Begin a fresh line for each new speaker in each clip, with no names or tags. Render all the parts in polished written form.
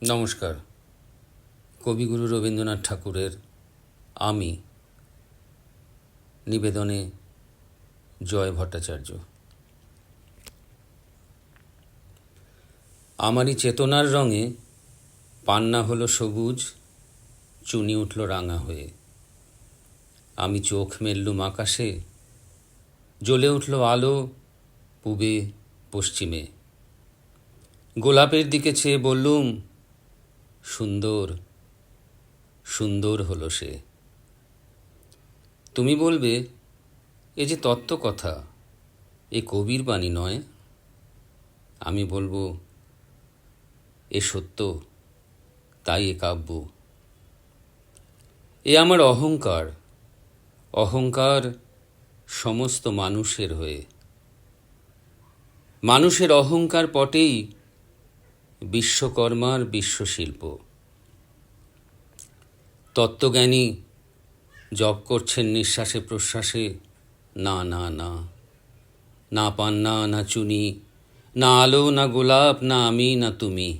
নমস্কার। কবিগুরু রবীন্দ্রনাথ ঠাকুরের আমি নিবেদনে জয় ভট্টাচার্য। আমারই চেতনার রঙে পান্না হলো সবুজ, চুনি উঠল রাঙা হয়ে। আমি চোখ মেললুম আকাশে, জ্বলে উঠল আলো পূবে পশ্চিমে। গোলাপের দিকে চেয়ে বললুম, সুন্দর সুন্দর হলো সে। তুমি বলবে, এ যে তত্ত্ব কথা, এ কবির বাণী নয়। আমি বলবো, এ সত্য, তাই এ কাব্য। এ আমার অহংকার, অহংকার সমস্ত মানুষের হয়ে। মানুষের অহংকার পটেই বিশ্বকর্মার বিশ্বশিল্প। তত্ত্বজ্ঞানী জপ করছেন নিঃশ্বাসে প্রশ্বাসে, না না না, না পান্না না চুনি, না আলো না গোলাপ, না আমি না তুমি।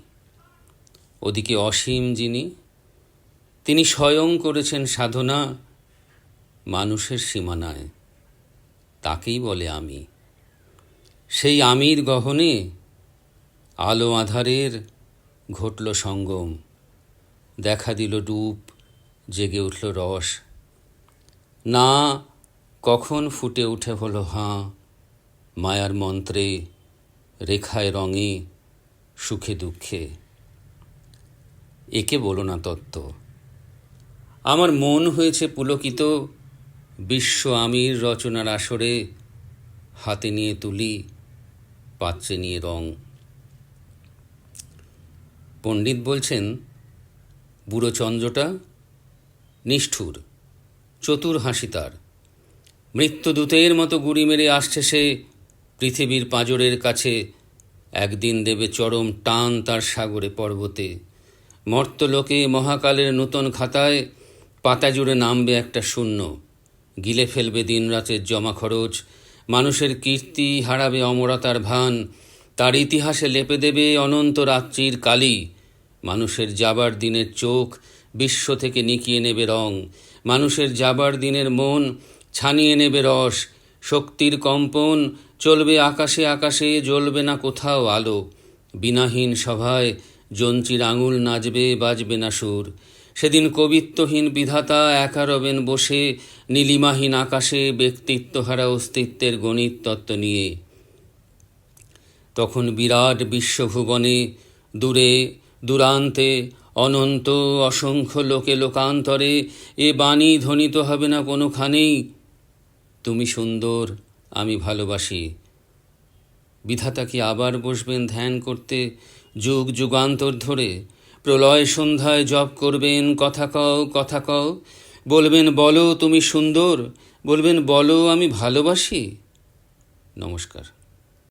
ওদিকে অসীম যিনি, তিনি স্বয়ং করেছেন সাধনা মানুষের সীমানায়, তাকেই বলে আমি। সেই আমির গহনে আলো আঁধারের ঘটল সঙ্গম, দেখা দিল রূপ, জেগে উঠল রস। না কখন ফুটে উঠে হলো হাঁ, মায়ার মন্ত্রে, রেখায় রঙে, সুখে দুঃখে। একে বলো না তত্ত্ব। আমার মন হয়েছে পুলকিত বিশ্ব আমির রচনার আসরে, হাতে নিয়ে তুলি, পাত্রে নিয়ে রং। পণ্ডিত বলছেন, বুড়ো চন্দ্রটা নিষ্ঠুর, চতুর হাসি তার। মৃত্যুদূতের মতো গুড়ি মেরে আসছে সে পৃথিবীর পাঁজরের কাছে। একদিন দেবে চরম টান তার সাগরে পর্বতে। মর্তলোকে মহাকালের নূতন খাতায় পাতা জুড়ে নামবে একটা শূন্য। গিলে ফেলবে দিনরাতের জমা খরচ, মানুষের কীর্তি হারাবে অমরতার ভান। তার ইতিহাসে লেপে দেবে অনন্ত রাত্রির কালি। মানুষের যাবার দিনের চোখ বিশ্ব থেকে নিকিয়ে নেবে রং। মানুষের যাবার দিনের মন ছানিয়ে নেবে রস। শক্তির কম্পন চলবে আকাশে আকাশে, জ্বলবে না কোথাও আলো। বিনাহীন সভায় যঞ্চির আঙুল নাচবে, বাজবে না সুর। সেদিন কবিত্বহীন বিধাতা একা রবেন বসে নীলিমাহীন আকাশে, ব্যক্তিত্বহারা অস্তিত্বের গণিত তত্ত্ব নিয়ে। তখন বিরাট বিশ্বভুবনে দূরে দূরান্তে অনন্ত অসংখ্য লোকে লোকান্তরে এ বাণী ধ্বনিত হবে না কোনোখানেই, তুমি সুন্দর, আমি ভালোবাসি। বিধাতা কি আবার বসবেন ধ্যান করতে যুগ যুগান্তর ধরে? প্রলয় সন্ধ্যায় জপ করবেন, কথা কও কথা কও, বলবেন বলো তুমি সুন্দর, বলবেন বলো আমি ভালোবাসি। নমস্কার।